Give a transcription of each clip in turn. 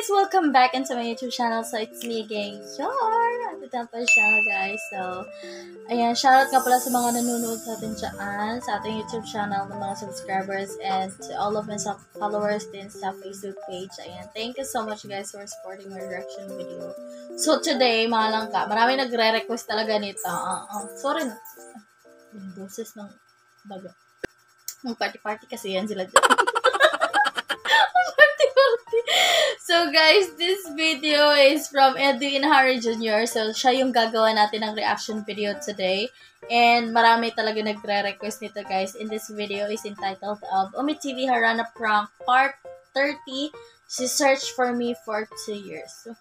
guys! Welcome back into my YouTube channel. So, it's me again, Yor! At the Temple channel, guys. So, ayan, shoutout nga pala sa mga nanonood sa atin dyan, sa ating YouTube channel ng mga subscribers, and to all of my followers din sa Facebook page. Ayan, thank you so much, guys, for supporting my reaction video. So, today, mga langka, marami nagre-request talaga nito. Sorry na. Yung boses ng baga. Yung party-party kasi yan sila dyan. So guys, this video is from Edwin Harry Jr. So siya yung gagawa natin ng reaction video today. And marami talaga nagre-request nito, guys. In this video is entitled of Umi TV Harana Prank Part 30. She searched for me for 2 years. So,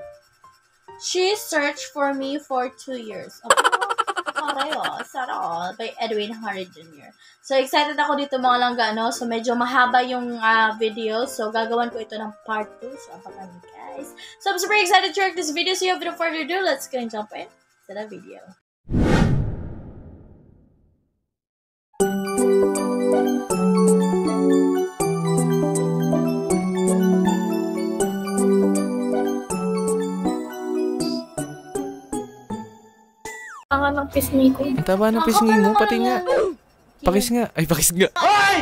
she searched for me for 2 years. Sarol by Edwin Harry Jr. So, excited ako dito mga langga, no? So, medyo mahaba yung video. So, gagawan ko ito ng part 2. So, abangan niyo, guys. So, I'm super excited to react this video. So, without further ado, let's go and jump in to the video. Ang ng pisngi ko. Ang taba ng pisngi mo, pati nga. Pakis nga. Ay, pakis nga. Ay!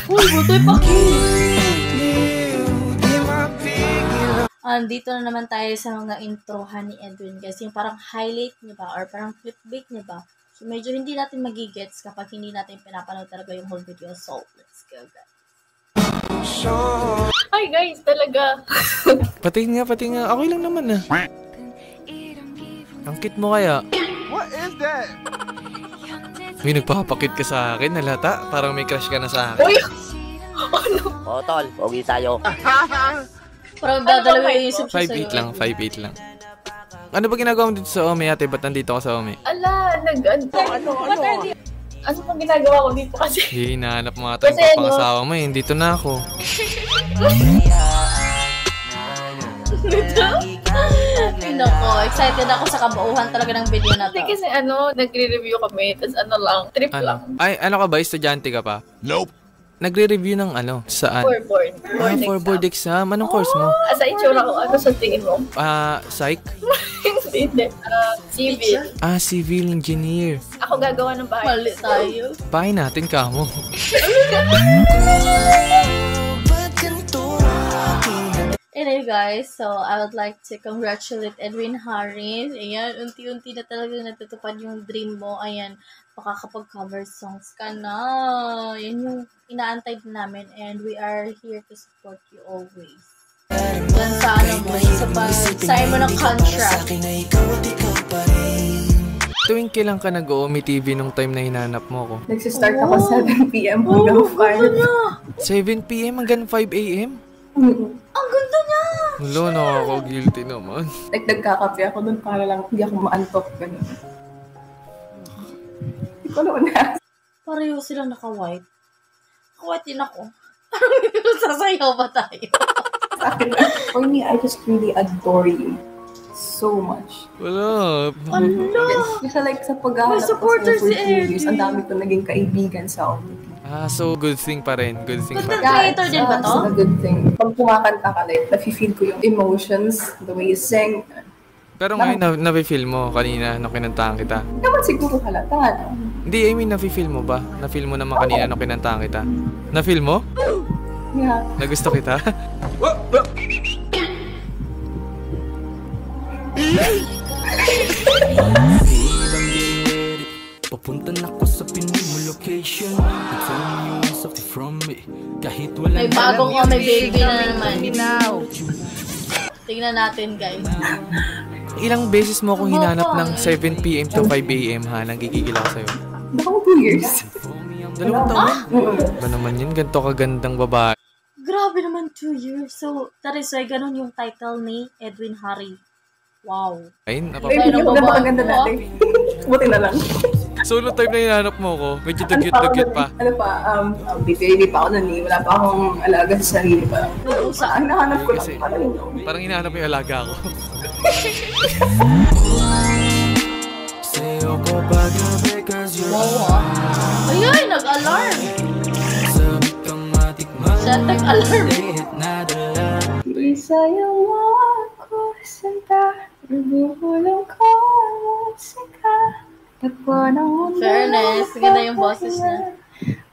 Uy, butoy pakis! Dito na naman tayo sa mga introhan ni Edwin, guys. Yung parang highlight niya ba? Or parang clickbait niya ba? So, medyo hindi natin magigets kapag hindi natin pinapanood talaga yung whole video. So, let's go, guys. Ay, guys, talaga. Pati nga. Okay lang naman ah. Ang cute mo kaya. What is that? Uy, nagpapakit ka sa akin, halata. Parang may crush ka na sa akin. Uy! Ano? O, tol, pogi tayo. Parang dadalawa yung isip siya sa'yo. 5'8 lang. Ano ba ginagawa mo dito sa Ome, ate? Ba't nandito ka sa Ome? Ala, ano pang ginagawa ko dito kasi? Hinahanap mo ata yung papangasawa mo eh. Dito na ako. Nako, excited ako sa kabauhan talaga ng video na to. Kasi nagre-review kami, tapos trip lang. Ay, ano ka ba? Estudyante ka pa? Nope. Nagre-review ng saan? For board. For board exam. Anong course mo? Sa itsura ko, ano sa tingin mo? Psych? Hindi. Civil. Civil engineer. Ako gagawa ng bahay. Mali tayo. Bahay natin ka mo. Anyway guys, so I would like to congratulate Edwin Harry. Ayan, unti-unti na talaga natutupad yung dream mo. Ayan, makakapag-cover songs ka na. Yan yung inaantay din namin, and we are here to support you always. Yan sa mo, sa pag-sign mo ng contract. Tuwing kailan ka nag-Ome TV nung time na hinanap mo ko? Nagsistart ako 7 p.m. hanggang 5. 7 p.m. hanggang 5 a.m.? Ang ganda niya! Wala, nakaka-guilty naman. Like, nagkakape ako dun para lang hindi ako maantok. Ganun. Hindi ko naman na. Pareho silang naka-white. Naka-white din ako. Parang sasayaw ba tayo? For me, I just really adore you so much. Wala. Kasi like sa paghahanap ko sa for 2 years, ang dami ko naging kaibigan sa Ome. So good thing pa rin. Good thing pa rin. Creator din ba to? It's a good thing. Pag kumakanta ka like, nafe-feel ko yung emotions, the way you sing. Pero ngayon, nafe-feel mo kanina nung kinantahan kita? Naman siguro halata. Hindi, I mean, nafe-feel mo ba? Na-feel mo naman kanina nung kinantahan kita? Na-feel mo? Yeah. Nagusto kita? Papunta na ko sa pinili location. May bagong may baby na naman. Tingnan natin, guys. Ilang beses mo akong hinanap ng 7 p.m. to 5 a.m. ha? Nagigigil ako sa'yo. Baka 2 years. 2 taon? Ba naman yun? Ganito kagandang babae. Grabe naman 2 years. So, that is why ganun yung title ni Edwin Harry. Wow. Ay, Hindi ko na makaganda natin. Buti na lang. Solo time na hinahanap mo ko. Medyo dugyot-dugyot pa. Ano pa, baby pa ako nun eh. Wala pa akong alaga sa sarili pa. Ang nahanap ko lang pala yun. Parang hinahanap yung alaga ko. Wow, ayun, nag-alarm. Siya, nag-alarm. Please. sa'yo mo ako sinta, nagbubulong ko ang musika. Takbo ng mundo. Fairness, ganda yung boses niya.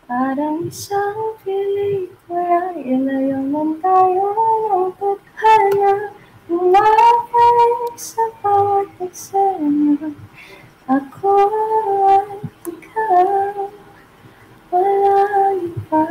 Parang isang pelikula, ilayo man tayo ng tadhana. Umakay sa bawat eksena. Ako at ikaw, walang iba.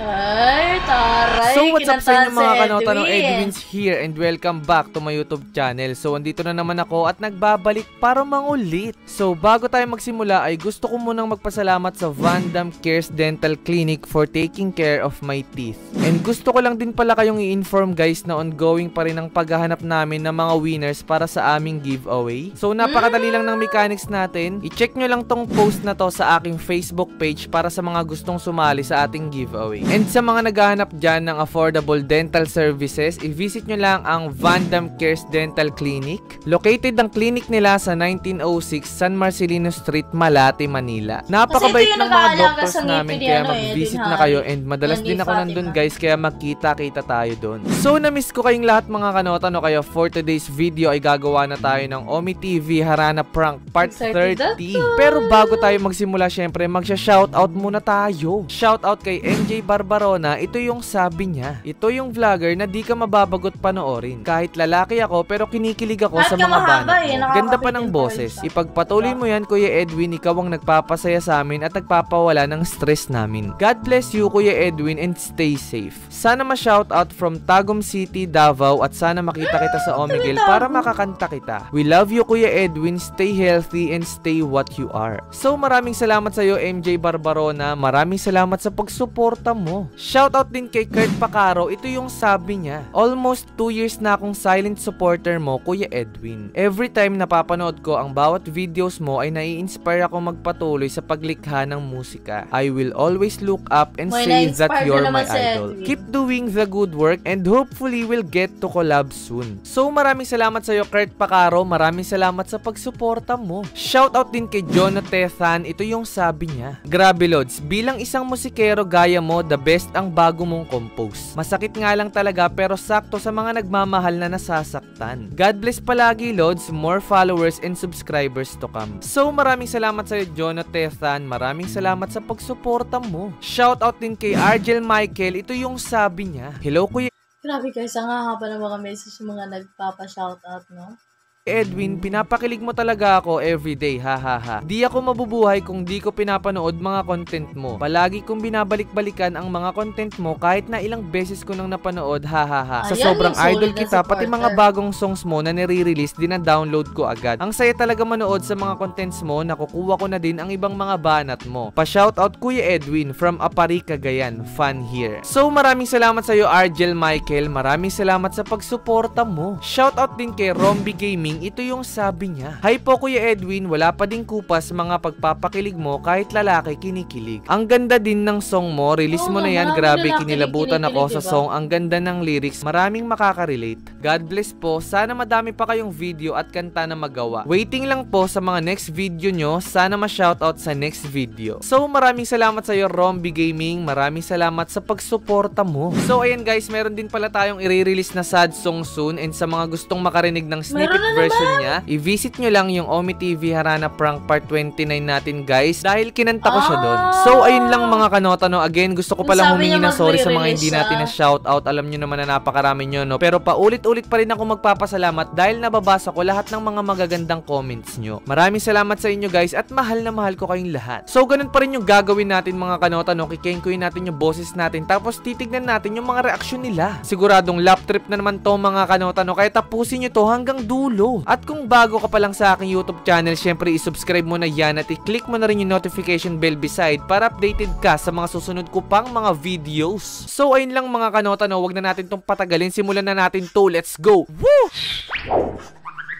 Ay, taray. So what's up sa inyo mga Edwin. kanotanong, Edwin's here and welcome back to my YouTube channel. So andito na naman ako at nagbabalik para mangulit. So bago tayo magsimula ay gusto ko munang magpasalamat sa Van Damme Cares Dental Clinic for taking care of my teeth. And gusto ko lang din pala kayong i-inform guys na ongoing pa rin ang paghahanap namin ng mga winners para sa aming giveaway. So napakadali lang ng mechanics natin. I-check nyo lang tong post na to sa aking Facebook page para sa mga gustong sumali sa ating giveaway. And sa mga naghahanap dyan ng affordable dental services, i-visit nyo lang ang Van Damme Cares Dental Clinic. Located ang clinic nila sa 1906 San Marcelino Street, Malate, Manila. Napakabait ng mga doctors namin kaya mag-visit na kayo and madalas din ako nandun guys kaya magkita-kita tayo doon. So na-miss ko kayong lahat mga kanota no, kaya for today's video ay gagawa na tayo ng Omi TV Harana Prank Part 30. Pero bago tayo magsimula syempre magsha-shoutout muna tayo. Shoutout kay NJ Barbarona, ito yung sabi niya. Ito yung vlogger na di ka mababagot panoorin. Kahit lalaki ako pero kinikilig ako sa mga banat mo. Ganda pa ng boses. Ipagpatuloy mo yan Kuya Edwin, ikaw ang nagpapasaya sa amin at nagpapawala ng stress namin. God bless you Kuya Edwin and stay safe. Sana ma-shoutout from Tagum City, Davao at sana makita kita sa Omegle para makakanta kita. We love you Kuya Edwin, stay healthy and stay what you are. So maraming salamat sa iyo MJ Barbarona, maraming salamat sa pagsuporta mo. Shoutout din kay Kurt Pacaro, ito yung sabi niya. Almost 2 years na akong silent supporter mo, Kuya Edwin. Every time napapanood ko ang bawat videos mo ay nai-inspire ako magpatuloy sa paglikha ng musika. I will always look up and say that you're my idol. Keep doing the good work and hopefully we'll get to collab soon. So maraming salamat sa iyo Kurt Pacaro, maraming salamat sa pagsuporta mo. Shoutout din kay Jonathan, ito yung sabi niya. Grabe Lods, bilang isang musikero gaya mo, the best ang bago mong compose. Masakit nga lang talaga pero sakto sa mga nagmamahal na nasasaktan. God bless palagi Lods, more followers and subscribers to come. So maraming salamat sa iyo Jonathan, maraming salamat sa pagsuporta mo. Shoutout din kay Argel Michael, ito yung sabi niya. Hello Kuya Grabe guys, ang hahaba ng mga message yung mga nagpapa-shoutout, no? Edwin, pinapakilig mo talaga ako everyday, hahaha. Di ako mabubuhay kung di ko pinapanood mga content mo. Palagi kong binabalik-balikan ang mga content mo kahit na ilang beses ko nang napanood, hahaha. Sa sobrang idol kita, pati mga bagong songs mo na nire-release, din-download ko agad. Ang saya talaga manood sa mga contents mo, nakukuha ko na din ang ibang mga banat mo. Pa-shoutout Kuya Edwin from Apari, Cagayan, fan here. So maraming salamat sa iyo Argel Michael, maraming salamat sa pagsuporta mo. Shoutout din kay Rombi Gaming, ito yung sabi niya. Hi po Kuya Edwin, wala pa ding kupas mga pagpapakilig mo kahit lalaki kinikilig. Ang ganda din ng song mo, release mo na yan, grabe kinilabutan ako sa song, ang ganda ng lyrics, maraming makaka-relate. God bless po, sana madami pa kayong video at kanta na magawa. Waiting lang po sa mga next video nyo, sana ma-shoutout sa next video. So maraming salamat sa iyo Rombi Gaming, maraming salamat sa pagsuporta mo. So ayan guys, meron din pala tayong i-release na sad song soon and sa mga gustong makarinig ng snippet version niya, i-visit nyo lang yung Omi TV Harana Prank Part 29 natin guys dahil kinanta ko siya doon. So ayun lang mga kanota no, again gusto ko palang humingi ng sorry sa mga hindi natin na shoutout, alam nyo naman na napakarami nyo no, pero paulit-ulit pa rin ako magpapasalamat dahil nababasa ko lahat ng mga magagandang comments nyo. Maraming salamat sa inyo guys at mahal na mahal ko kayong lahat. So ganun pa rin yung gagawin natin mga kanota no, kikengkuin natin yung boses natin tapos titignan natin yung mga reaksyon nila. Siguradong lap trip na naman to mga kanota no, kaya tapusin nyo to hanggang dulo. At kung bago ka pa lang sa aking YouTube channel, syempre i-subscribe mo na yan at i-click mo na rin yung notification bell beside para updated ka sa mga susunod ko pang mga videos. So ayun lang mga kanota no, wag na natin tong patagalin, simulan na natin to, let's go! Woo!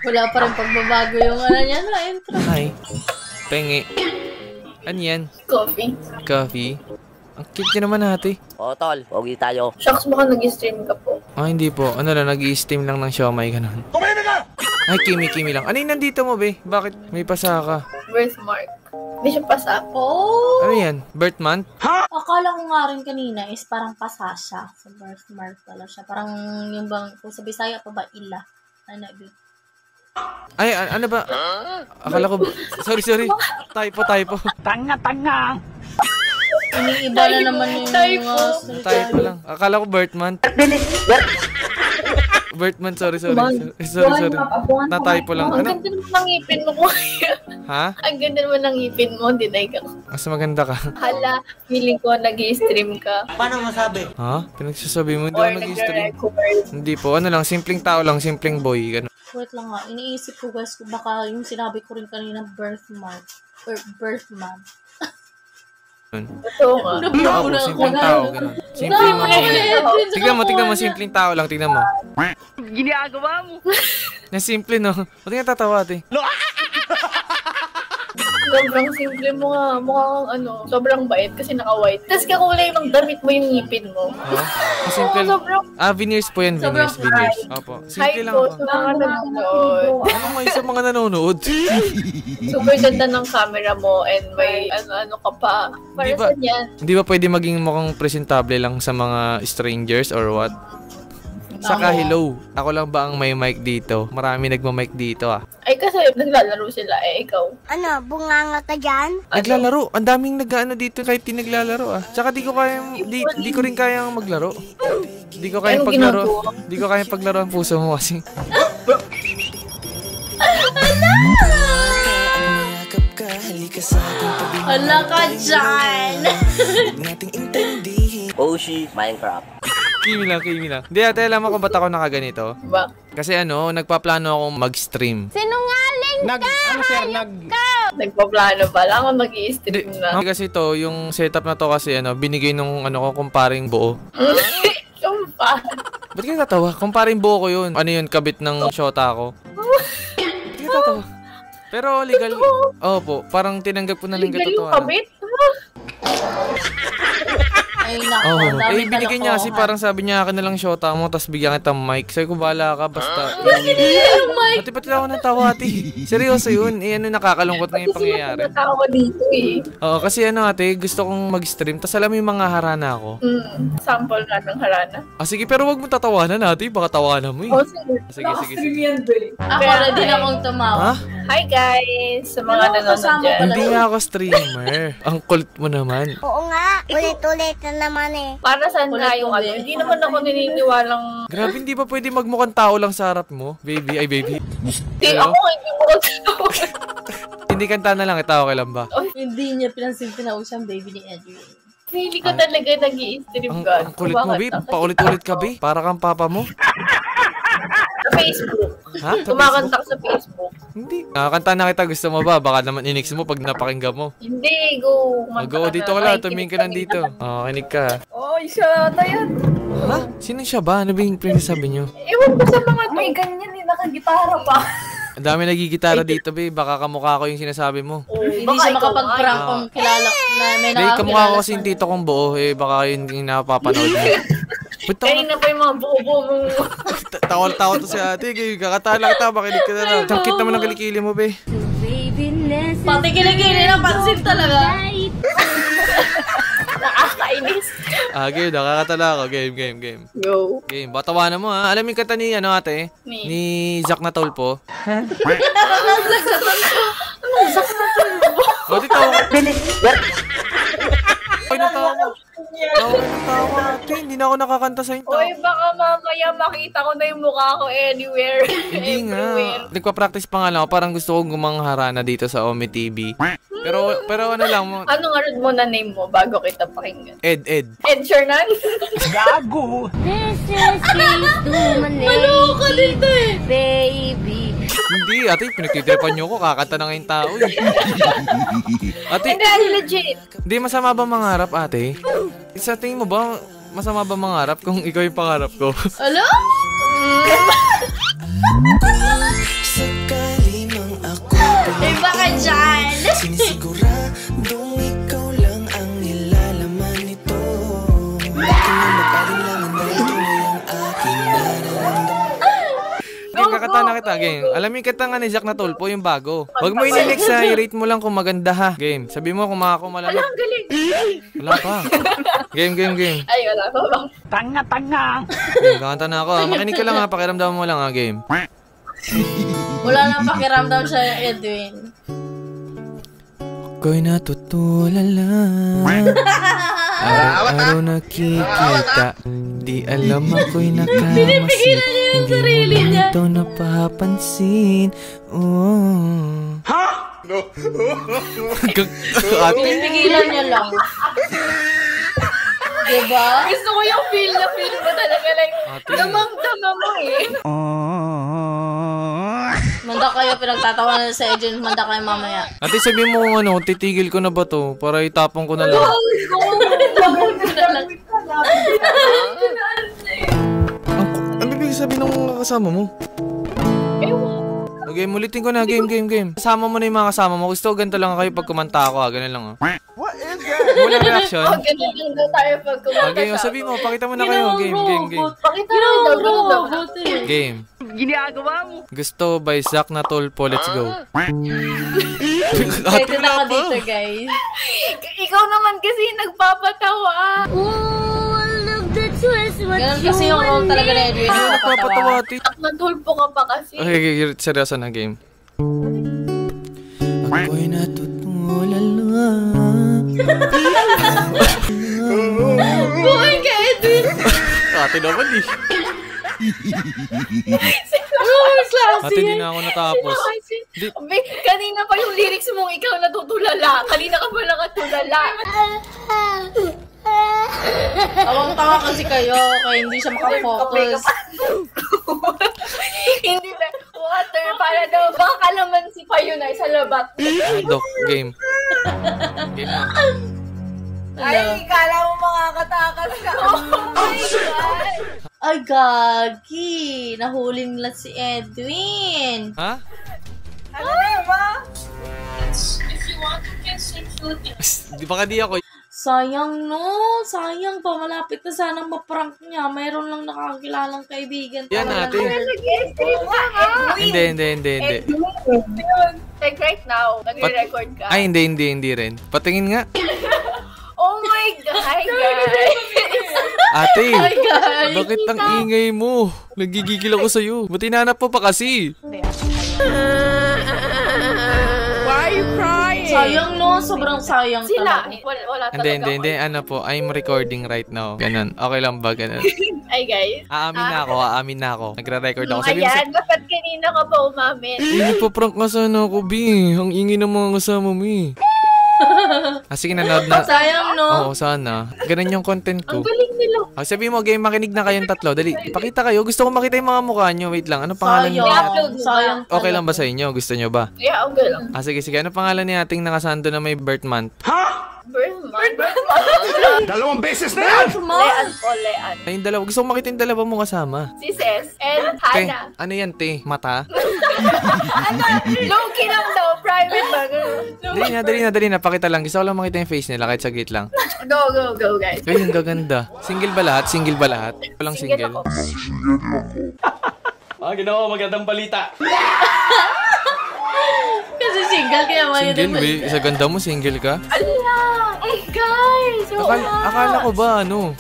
Wala pa rin pagbabago yung ano niya na intro. Ay, pengi. Ano yan? Coffee. Coffee? Ang cute niya naman ate. O tol, pogi tayo. Shucks, baka nag-stream ka po. Ah, hindi po. Ano lang, nag-i-steam lang ng siomay, ganun. Ay, kimi lang. Ano yung nandito mo, be? Bakit may pasa ka? Birthmark. Hindi siya pasa. Oh! Ano yan? Birth month? Akala ko nga rin kanina is parang pasa siya. Sa birthmark pala siya. Parang yung bang, kung sa Bisaya pa ba, ila. Ano, Ay, ano ba? Akala ko, sorry. Typo. iniiba na naman yung Typo. Typo lang. Akala ko birth month. Birth month, sorry. Sorry. Na-typo lang. Ang Ano? ganda naman ng ngipin mo, kuya. Ha? Ang ganda naman ng ngipin mo, dinay ka. Mas maganda ka. Hala, feeling ko nag-i-stream ka. Ha? Pinagsasabi mo, hindi Or ako nag-stream. nag-record. Hindi po, ano lang, simpleng tao lang, simpleng boy. Ganun. Wait lang nga, iniisip ko guys, kung baka yung sinabi ko rin kanina birthmark or birth month. Ito nga. Oo, simpleng tao, ganun. Simpleng mga Tignan mo, simpleng tao lang, tignan mo. Ginagawa mo. Na simple, no? Ba't nga tatawa, ate? Sobrang simple mo nga. Mukhang sobrang bait kasi naka-white. Tapos kakulay ng damit mo yung ngipin mo. Ha? Simple. Sobrang Veneers po yan, veneers. Opo. hi Simple lang po po. sa mga nanonood. Ano may sa mga nanonood? Super ganda ng camera mo and may ano ka pa. Para Di ba- saan yan? Hindi ba pwede maging mukhang presentable lang sa mga strangers or what? Saka hello, ako lang ba ang may mic dito? Marami nagma-mic dito ah. Ay kasi naglalaro sila ikaw. Ano, bunganga ka dyan? Naglalaro, ang daming nag-ano dito kahit di naglalaro ah. Tsaka di ko rin kayang maglaro. Di ko kayang Anong paglaro. ginagawa? Di ko kayang paglaro ang puso mo kasi. Yakap ka, halika sa aking tabi. Hala ka dyan! Huwag nating intindihin. Oshi, Minecraft. Kimi lang. Hindi ate, alam mo kung ba't ako nakaganito? Diba? Kasi nagpaplano akong mag-stream. Sinungaling Nagpaplano pa lang ako mag-i-stream na. Kasi to, yung setup na to kasi binigay nung ko kumparing buo. Yung pa. Ba't ka tatawa? Kumparing buo ko yun. Ano yun, kabit ng shota ko. Ba't ka tatawa? Pero legal. Opo, parang tinanggap ko na lang Legal yung katotohanan. kabit? Ay, nako. dami binigay niya kasi kalokohan. parang sabi niya akin na lang shota mo, tapos bigyan kita mic. Sabi ko, bahala ka, basta. Ate, pati ako natawa, ate. Seryoso yun. Nakakalungkot na yung pangyayari. Natawa dito Oo, kasi ate, gusto kong mag-stream, tapos alam mo yung mga harana ko. Sample nga ng harana. Sige, pero wag mo tatawanan, ate. Baka tawanan mo eh. Sige. Sige. Ako ready na akong tumawa. Ha? Hi guys! Sa mga Ano, nanonood kasama dyan. pala. Hindi nga ako streamer. Ang kulit mo naman. Oo nga, ulit-ulit na naman eh. Para saan nga yung Ulit-ulit. Hindi naman ako naniniwalang... Grabe, hindi ba pwede magmukhang tao lang sa harap mo? Baby, ay baby. Hindi Hello? ako, hindi mo ko Hindi kanta na lang, ito okay lang ba? Hindi niya pinansin siyang baby ni Edwin. Hindi ko talaga nag-i-stream Ang, ka. ang kulit mo, babe. Paulit-ulit ka, babe. Para kang papa mo. Sa Facebook. Ha? Sa Kumakanta ko sa Facebook. Hindi. Nakakanta na kita. Gusto mo ba? Baka naman inix mo pag napakinggan mo. Hindi, go. Mag-go dito ka lang. Tumingin ka lang dito. Kinig ka. Oh, siya na yan. Ha? Sino siya ba? Ano ba yung pinasabi niyo? Ewan ko sa mga may ganyan eh, nakagitara pa. Ang dami nagigitara dito, babe. Baka kamukha ko yung sinasabi mo. Hindi siya makapag-prank kung kilala na may Babe, kamukha ko nakakilala kasi yung tito kong buo. Baka yun yung napapanood mo. Ba't Kanina pa yung mga buo-buo mong... tawal-tawal to si ate. Kakatahan lang kita. Makinig ka na lang. Tangkit naman ang kilikili mo, babe. Pati kiligili na pansin talaga. Nakakainis. Game. Nakakatala ako. Game. Go. Game. Batawanan mo, ha? Alam mo yung kanta ni, ate? Ni? Ni Zack Natolpo. Bakit tawa ka? Ay, natawa mo. Natawa, ate. Hindi na ako nakakanta sa inyo. Oy, baka mamaya makita ko na yung mukha ko anywhere. Hindi nga. Everywhere. Nagpa-practice pa nga lang ako. Parang gusto kong gumangharana dito sa Ome TV. Pero ano lang mo. Ano nga rin mo na name mo bago kita pakinggan? Ed. Ed Sheeran? This is Maloka dito eh. baby. Hindi, ate. Pinagtitripan niyo ko. Kakanta na ngayong tao. Ate, Hindi, legit. hindi masama ba mangarap, ate? Sa tingin mo ba, masama ba mangarap kung ikaw yung pangarap ko? Alo? Sakali mang ako Iba ka dyan. Sinisiguradong ikaw lang ang nilalaman nito. Bakit mo mag-alinlangan dahil tunay ang aking nararamdaman. Go Pagkakatana kita, game. Alamin kita nga ni Jack na tulpo yung bago. Huwag mo ininex ha, i-rate mo lang kung maganda ha. Game, sabi mo kung makakumala. Alam, galing. Wala pa. Game. Ay, wala pa bang? Tanga. Game, kakanta na ako ha. Makinig ka lang ha, pakiramdaman mo lang ha, game. Wala nang pakiramdam siya, Edwin. Ako'y natutulala. Araw-araw nakikita. Di alam ako'y nakamasid. Pinipigilan niya yung sarili niya. Ito napapansin. Oh. Ha? No. Pinipigilan niya lang. Diba? Gusto ko yung feel mo talaga. Like, damang-dama mo eh. Manda kayo, pinagtatawanan sa Edwin. Manda kayo mamaya. Ate, sabi mo kung ano, titigil ko na ba to? Para itapong ko na lang. Ang bibig sabihin ng kasama mo? Okay, ulitin ko na. Game. Kasama mo na yung mga kasama mo. Gusto ko ganito lang kayo pag kumanta ako ha. Ganun lang ha. What is that? Walang reaction. Ganun lang daw tayo pag kumanta. Okay, sabi mo, pakita mo na kayo. Game. Pakita mo daw, ganun daw. Game. Ginagawa mo. Gusto by Zack na Tulpo. Let's go. Excited ako dito, guys. Ikaw naman kasi nagpapatawa. Ganun kasi yung role talaga na Edwin. Yung napatawa. Natulpo ka pa kasi. Okay, seryoso na game. Ako'y natutulala. Buhay ka, Edwin! Ate naman eh. Ate, di na ako natapos. Kanina pa yung lyrics mong ikaw natutulala. Kanina ka pa nakatulala. Tawang-tawa kasi kayo, kaya hindi siya makafocus. Hindi ba? Water para daw. Baka kalamansi pa yun ay sa labat. Dok, game. Game na. Ay, kala mo makakatakas ka. Oh my God! Ay, gagi! Nahuli nila si Edwin! Ha? Ano na ba? Di ba ka di ako? Sayang no! Sayang pa, malapit na sanang maprank niya. Mayroon lang nakakilalang kaibigan. Yan natin. Hindi. Like right now, nagre-record ka. Ay, hindi rin. Patingin nga. Oh my God, guys! Ate, Ay, guys! bakit ang ingay mo? Nagigigil ako sa'yo. Ba't hinanap mo pa kasi? Why are you crying? Sayang no! Sobrang sayang Sila, talaga. wala talaga. Hindi. Ano po, I'm recording right now. Ganun. Okay lang ba? Ganun. Ay, guys. Aamin na ako. Nagre-record ako. Sabi mo Ayan, dapat kanina ka pa umamin. nagpa-prank nga sana ako, B. Ang ingay ng mga kasama mo, eh. Sige, nanood na. Sayang no! Oo, sana. Ganun yung content ko. Ang galing nila. Sabi mo, game, makinig na kayong tatlo. Dali, ipakita kayo. Gusto ko makita yung mga mukha nyo. Wait lang, ano pangalan niyo? Sayang! Sayang Okay lang ba sa inyo? Gusto nyo ba? Yeah, ang galing. Sige. Ano pangalan ni ating nakasando na may birth month? Birth month. Dalawang beses na yan! Lean po, Lean. Ay, yung dalawa. Gusto ko makita yung dalawa mo kasama. Si Ses and Te, Hana. ano yan, te? Mata? Low-key lang daw. Private ba? Dali na. Pakita lang. Gusto ko lang makita yung face nila kahit saglit lang. Go, guys. Ay, ang gaganda. Single ba lahat? Walang single. ako. Ginawa magandang balita. Kasi single kaya may Single, be? Sa ganda mo, single ka? Ala! Ay, guys! Akala ko ba, ano?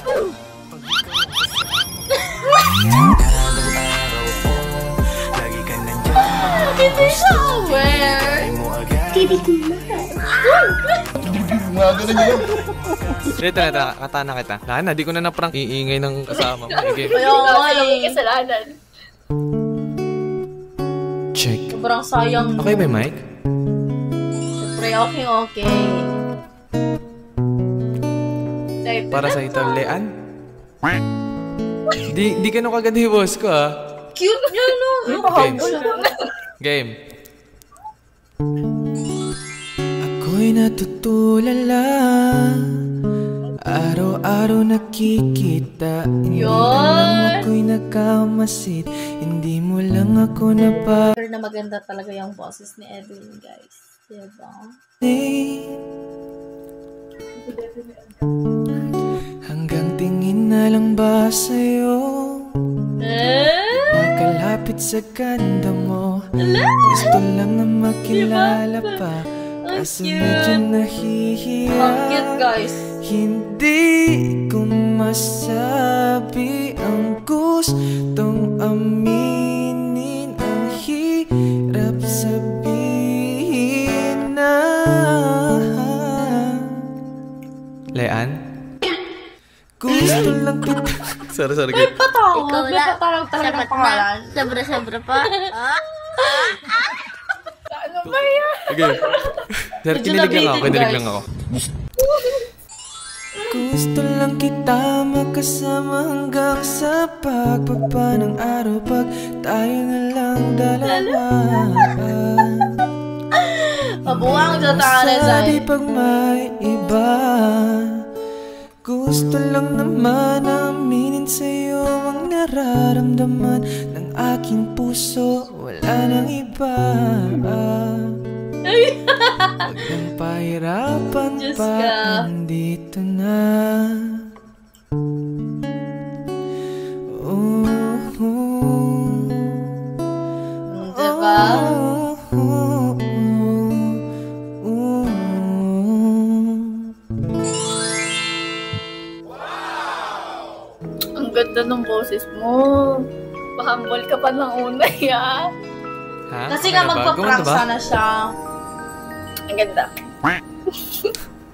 Lagi ka nandiyan. Hindi siya aware! Dito na, katana kita. Lana, di ko na na-prank. Iingay ng kasama mo. Okay. Kaya nga Walang eh. kasalanan. Check. Sobrang sayang no. Okay ba, Mike? Siyempre, okay. Para sa ito, Lean? Di ganun kaganda yung boss ko, ha? Cute niya, no? Game. Ako'y natutulala. Araw-araw nakikita. Hindi lang ako'y nagkamasid. Hindi mo lang ako napa... Na maganda talaga yung boses ni Edwin, guys. Diba? Hanggang tingin na lang ba sa'yo? Makalapit Lumapit sa ganda mo. Gusto lang na makilala pa. Kaso medyo nahihiya. Ang cute, guys. Hindi ko masabi ang gustong aminin. Ang hirap sabihin na. Lean? Gusto lang kita. Sorry. May patawag. Ikaw May na. patawag talaga ng pangalan. Sobra-sobra pa. Ano ba yan? Okay. Sir, kinilig lang ako. Gusto lang kita makasama hanggang sa pagbaba ng araw. Pag tayo na lang dalawa. Mabuwang sa tayo, Sabi pag may iba. Gusto lang naman aminin sa'yo ang nararamdaman ng aking puso. Wala nang iba. Huwag nang pahirapan Diyos pa, ka. nandito na. Diba? Ang ganda ng boses mo. Pahambol ka pa ng una, ya. Ha? Kasi nga Ano ba? magpa-prank Gumanda ba? sana siya. Ang ganda.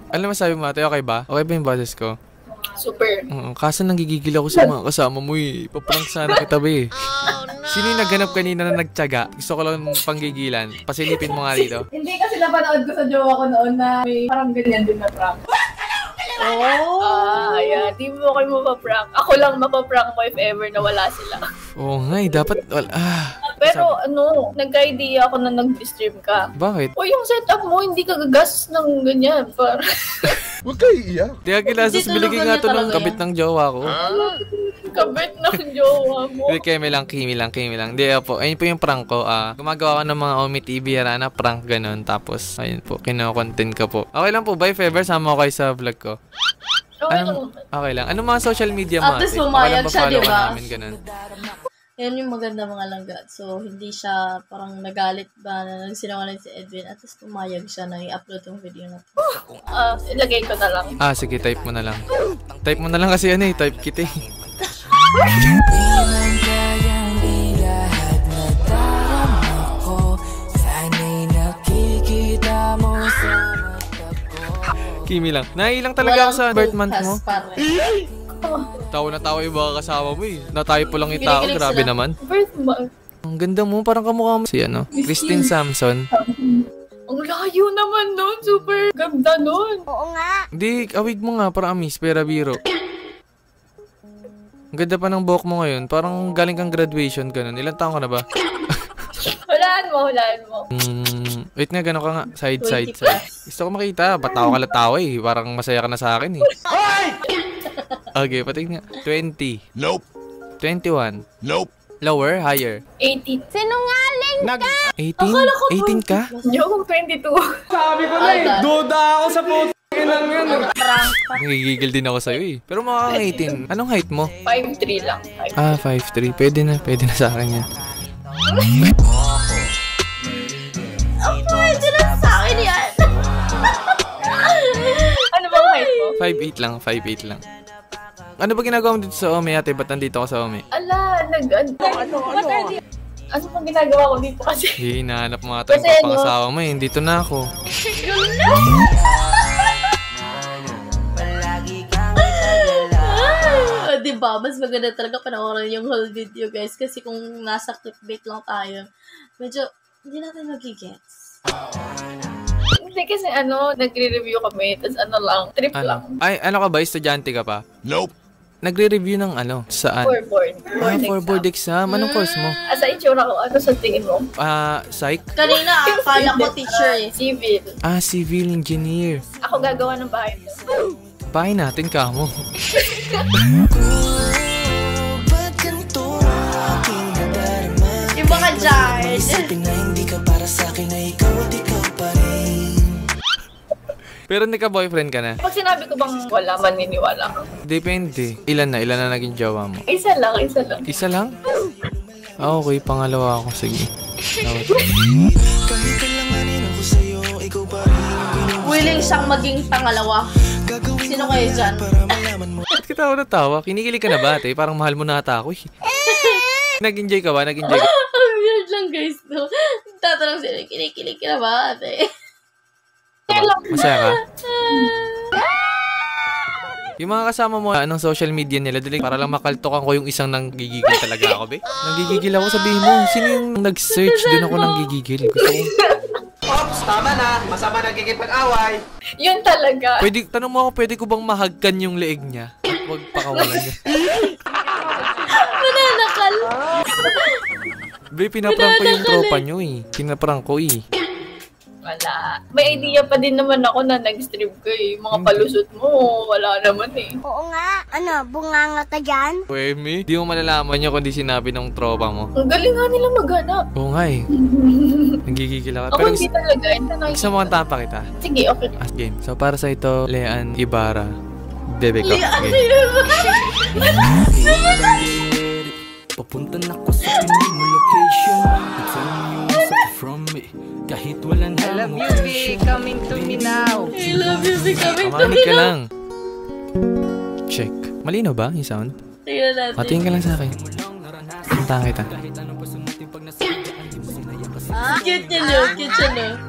Alam mo sabi mo ate, okay ba? Okay ba yung boses ko? Super. Oo, kaso nanggigigil ako sa mga kasama mo eh. Paprank sana kita ba eh. Sino yung nagganap kanina na nagtiyaga? Gusto ko lang panggigilan. Pasilipin mo nga dito. Hindi kasi napanood ko sa jowa ko noon na may parang ganyan din na prank. Oh! Ayan. Di mo kayo mapaprank. Ako lang mapaprank mo if ever na wala sila. Oo nga eh, dapat... Pero nagka-idea ako na nag-stream ka. Bakit? O yung setup mo, hindi ka gagastos ng ganyan. Huwag kayo iiyak. Tiga kilasas, Hindi, biligay tulugan nga niya to ng talaga kabit yan. ng jowa ko. Kabit ng jowa mo. Hindi, Kimi lang. Hindi, po. Ayun po yung prank ko. Gumagawa ko ng mga Omi TV na prank ganun. Tapos, ayun po, kino-content ko po. Okay lang po ba if ever sama ko kayo sa vlog ko? Okay lang. Okay lang. Anong mga social media mo? At least ate? pumayag Okay lang ba siya, follow ka diba? namin, ganun? Yan yung maganda mga langga. So, hindi siya parang nagalit ba na nagsinungaling si Edwin. At least pumayag siya na i-upload yung video na to. Ilagay ko na lang. Sige, type mo na lang. Type mo na lang kasi type kita eh. Kimi lang. Naiilang talaga ako sa birth month mo. Tawa na tawa yung mga kasama mo eh. Natayo po lang yung tao. Kinikilig Grabe sila. naman. Birth month. Ang ganda mo. Parang kamukha mo si Christine Samson. Ang layo naman nun. Super ganda nun. Oo nga. Hindi, awig mo nga. Parang amis. Pera biro. Ang ganda pa ng buhok mo ngayon. Parang galing kang graduation ka nun. Ilang taon ka na ba? Hulaan mo. Wait nga, gano'n ka nga. Side. 20 plus. Gusto ko makita. Ba't tawa ka lang tawa eh. Parang masaya ka na sa akin eh. Okay, patig nga. 20. Nope. 21. Nope. Lower, higher. 18. Sinungaling! 18? 18 ka? Yung 22. Prank. Nagigigil din ako sa'yo eh. Pero makakang 18. Anong height mo? 5'3 lang. 5'3". Pwede na sa akin yan. Pwede na sa akin yan. Ano bang height mo? 5'8 lang. Ano ba ginagawa mo dito sa Ome, ate? Ba't nandito ka sa Ome? Ala, ano bang ginagawa ko dito kasi? Hinahanap mo ata yung Kasi pangasawa mo eh. Dito na ako. Diba? Mas maganda talaga panoorin yung whole video, guys. Kasi kung nasa clickbait lang tayo, medyo hindi natin magigets. Hindi kasi nagre-review kami, tapos trip lang. Ay, ano ka ba? Estudyante ka pa? Nope. Nagre-review ng saan? For board. For board exam. Anong course mo? Sa itsura ko, ano sa tingin mo? Psych? Kanina, akala ko teacher eh. Civil. Civil engineer. Ako gagawa ng bahay mo. Bahay natin ka mo. Yung mga jars. Pero hindi ka boyfriend ka na? Pag sinabi ko bang wala, maniniwala ka. Depende. Ilan na naging jowa mo? Isa lang. Isa lang? Okay, pangalawa ako. Sige. Willing siyang maging pangalawa. Sino kayo dyan? Ba't kita ako natawa? Kinikilig ka na ba, ate? Parang mahal mo na ata ako, eh. Nag-enjoy ka ba? Nag-enjoy ka? Ang weird lang, guys, no? Tatanong sila, kinikilig ka na ba, ate? Masaya ka? Yung mga kasama mo, anong social media nila, dali, para lang makaltokan ko yung isang nanggigigil talaga ako, be. Nanggigigil ako, sabihin mo, sino yung nag-search din ako nanggigigil? Gusto ko. Ops, tama na. Masama nagkikipag-away. Yun talaga. Pwede, tanong mo ako, pwede ko bang mahagkan yung leeg niya? Huwag pakawalan niya. Mananakal. Be, pinaprank ko yung tropa nyo, eh. Pinaprank ko, eh. Wala. May idea pa din naman ako na nag-stream ko eh. Mga palusot mo, wala naman eh. Oo nga. Ano, bunganga ka dyan? Wemi, di mo malalaman nyo kundi sinabi ng tropa mo. Ang galing nga nila maghanap. Oo nga, eh. Nagigigil ako. Ako hindi talaga. Ito na gusto mo kang tapa kita? Sige, okay. As game. So, para sa ito, Leanne Ibarra. Bebe ko. Game. Papunta na ko sa pinong location. Tell me you want something from me. Kahit wala na. I love you, be coming to me now. I love you, be coming to me Makinig ka now. lang. Check. Malino ba yung sound? Tingnan natin. Patingin ka lang sa akin. Puntahan kita. Cute niya, no? Cute siya, no?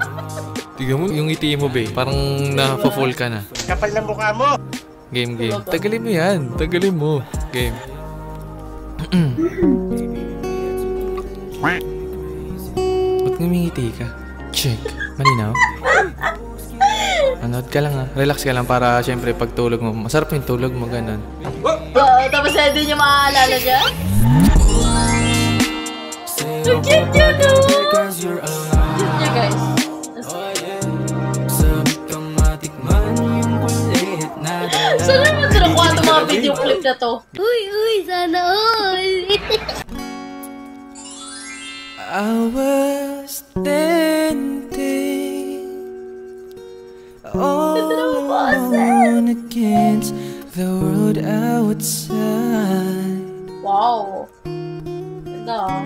Tignan mo yung ngiti mo, be. Parang na-full ka na. Kapal ng mukha mo. Game. Tagalin mo yan. Tagalin mo. Game. Ba't ngumingiti ka? Check. Malinaw? Manood ka lang, ha. Relax ka lang para syempre pag tulog mo. Masarap yung tulog mo, ganun. Tapos hindi niya maaalala niya? Ang cute niya, no? Cute niya, guys. Saan naman nakuha itong mga video clip na to? Uy, sana all. I was standing all alone against the world outside. Wow. Ganda.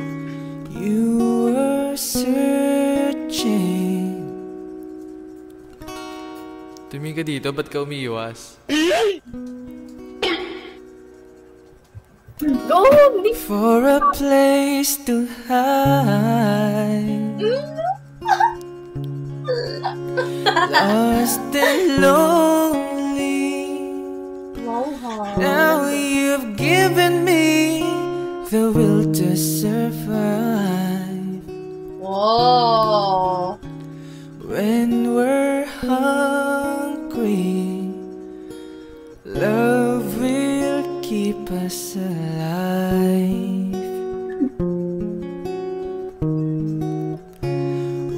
You were searching. Tumingin ka dito, ba't ka umiiwas? For a place to hide. Lost and lonely. Wow. Now you've given me the will to survive. Wow. When we're hungry, love will keep us alive.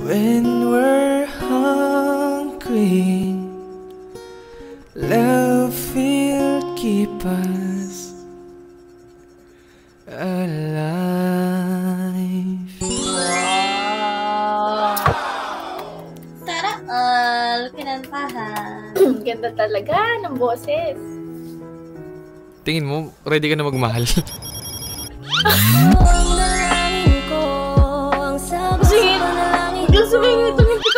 When we're hungry, love will keep us alive. Wow. Tara all. Kinantahan. Ganda talaga ng boses. Tingin mo, ready ka na magmahal?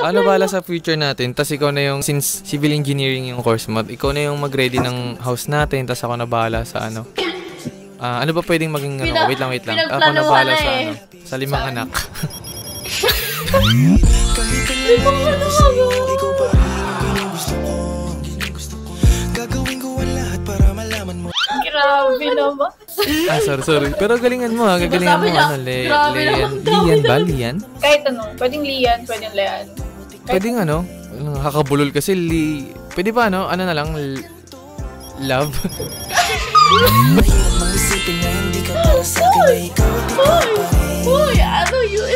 Ano bala sa future natin? Tapos ikaw na yung, since civil engineering yung course mo, ikaw na yung mag-ready ng house natin, tapos ako na bahala sa ano. Ano ba pwedeng maging, ano, wait lang. Ako na bahala sa ano, sa 5 anak. Grabe naman. Sorry. Pero galingan mo ha, gagalingan mo. Ano, Lian ba? Lian? Kahit ano, pwedeng Lian, pwedeng Lean. Pwedeng ano, nakakabulol kasi pwede ba ano na lang, love? Uy, ano yun?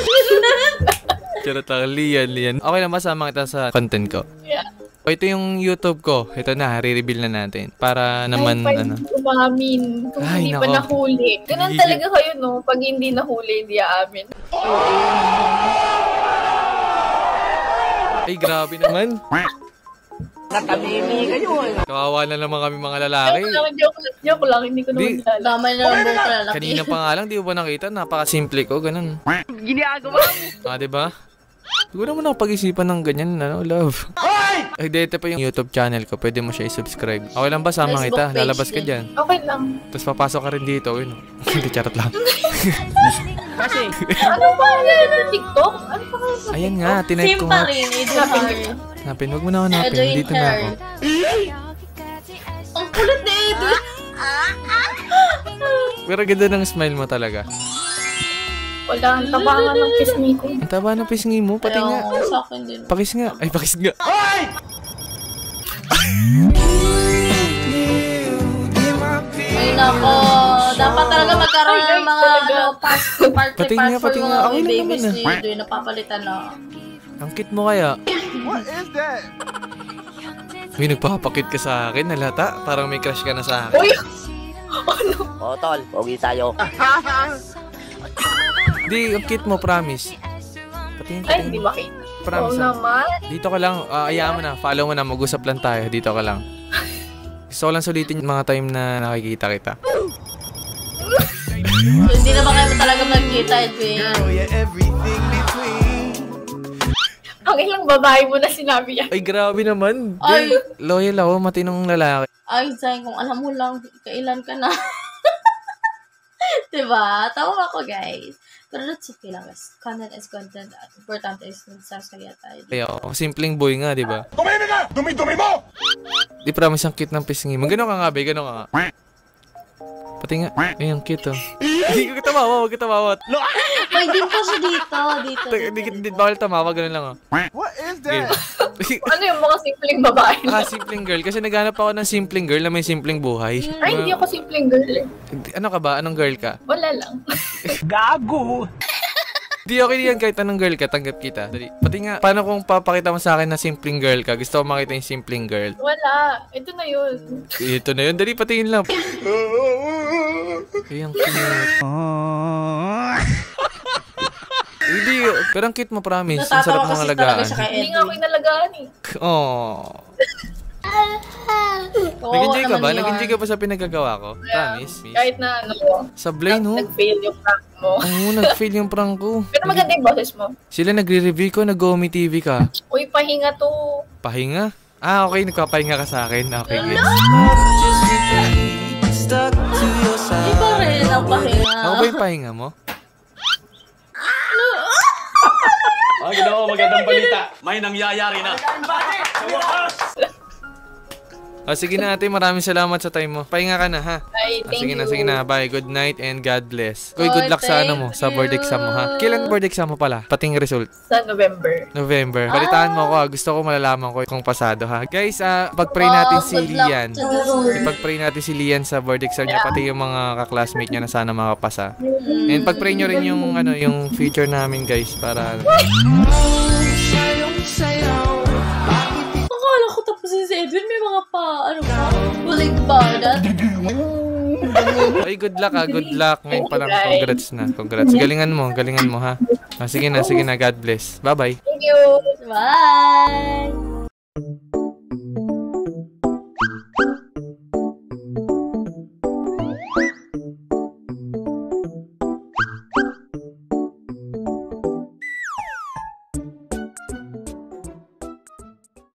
Charot lang, Lian. Okay na, masama kita sa content ko. Yeah. O, ito yung YouTube ko. Ito na, re-reveal na natin. Para naman, ay, ano. umamin. Kung Ay, hindi nako. pa nahuli. Ganun talaga kayo, no? Pag hindi nahuli, hindi aamin. Ay, grabe naman. Kawawa na naman kami mga lalaki. Joke lang, hindi ko naman kilala. Damay na lang buong lalaki. Kanina pa nga lang, di mo ba nakita? Napaka-simple ko, ganun. Ginagawa mo. Diba? Siguro mo nakapag-isipan ng ganyan, ano, love. Ay, dito pa yung YouTube channel ko. Pwede mo siya i-subscribe. Okay lang ba? Sama Facebook kita. page Lalabas ka din. dyan. Okay lang. Tapos papasok ka rin dito. Hindi, charot lang. Kasi, Ano ba yan? TikTok? Ano pa kayo sa Ayan nga, tinepe Same ko pa nga. rin, Eden Heart. Hanapin, wag mo na hanapin. Edwin Dito na ako. Ang kulit ni Edwin. Pero ganda ng smile mo talaga. Wala, ang tabangan ng kismi ko. Ang taba ng pisngi mo, pati nga. Ayaw, sa akin din. Pakis nga. Ay, pakis nga. Ay, nako. Dapat talaga magkaroon ng mga part Pati for nga, yung okay mga lang babies naman, ni Edwin. Napapalitan na. Ang cute mo kaya. What is that? Uy, nagpapakit ka sa akin, nalata. Parang may crush ka na sa akin. Uy! o tol, pogi tayo. Di, ang cute mo, promise. Patingin, Ay, patingin. hindi makita. Oo Promise. ah. naman. Dito ka lang, ayaan mo na, follow mo na, mag-usap lang tayo. Dito ka lang. Gusto ko lang sulitin yung mga time na nakikita kita. Hindi na ba kayo talaga magkita, Edwin? Ang ilang babae mo na sinabi yan. Ay, grabe naman. Ay. Di, loyal ako, matinong lalaki. Ay, Zay, kung alam mo lang, kailan ka na. Diba? Tawa ako, guys. Pero that's okay lang, guys. Content is content. At importante is nagsasaya tayo. Ay, ako, simpleng boy nga, di ba? Tumimik ka! Dumi-dumi mo! Di, promise, ang cute ng pisngi mo. Gano'n ka nga, be, gano'n ka nga. Pati nga, ay, ang cute, oh. Hindi ko tamawa, huwag ka tamawa. May din pa siya dito. Hindi, bawal tamawa, gano'n lang, oh. What is that? Ano yung mga simpleng babae? Simpleng girl. Kasi naghanap ako ng simpleng girl na may simpleng buhay. Ay, hindi ako simpleng girl eh. Ano ka ba? Anong girl ka? Wala lang. Di okay yan kahit anong girl ka, tanggap kita. Dali. Pati nga, paano kung papakita mo sa akin na simpleng girl ka? Gusto ko makita yung simpleng girl. Wala. Ito na yun. Ito na yun. Dali, patingin lang. Ay, ang cute. Hindi, pero ang cute mo, promise. Ang sarap ng Natatawa kasi talaga alagaan. siya kay Hindi nga ako Edwin. inalagaan eh. Oh. Oo, Nag-enjoy ka ba? naman yun. Nag-enjoy ka ba sa pinagagawa ko? Promise. Kahit na ano, Sablay, no? nag-fail yung prank mo. Oo, nag-fail yung prank ko. Pero maganda yung boses mo. Sila nagre-review ko, nag-Gomi TV ka. Uy, pahinga to. Pahinga? Okay, nagpapahinga ka sa akin. Okay, good. Di ba rin ang pahinga? Ako ba yung pahinga mo? Ginawa magandang balita. May nangyayari na. Sige na ate, maraming salamat sa time mo. Pahinga ka na, ha? Ay, thank Sige you. na, sige na. Bye. Good night and God bless. Kuy, good luck sa ano mo, sa board exam mo, ha? Kailan board exam mo pala? Pating result. Sa November. November. Balitaan mo ako, ha? Gusto ko malalaman ko kung pasado, ha? Guys, pag-pray natin si Good luck Lian. to this. Ipag-pray natin si Lian sa board exam niya, pati yung mga kaklasmate niya na sana makapasa. And pag-pray nyo rin yung, yung future namin, guys, para... Akala ko tapos si Edwin, may mga bulig ba? Ay, good luck, ha? Good luck. Ngayon pa lang, congrats na. Congrats. Galingan mo, ha? Sige na, God bless. Bye-bye. Thank you. Bye!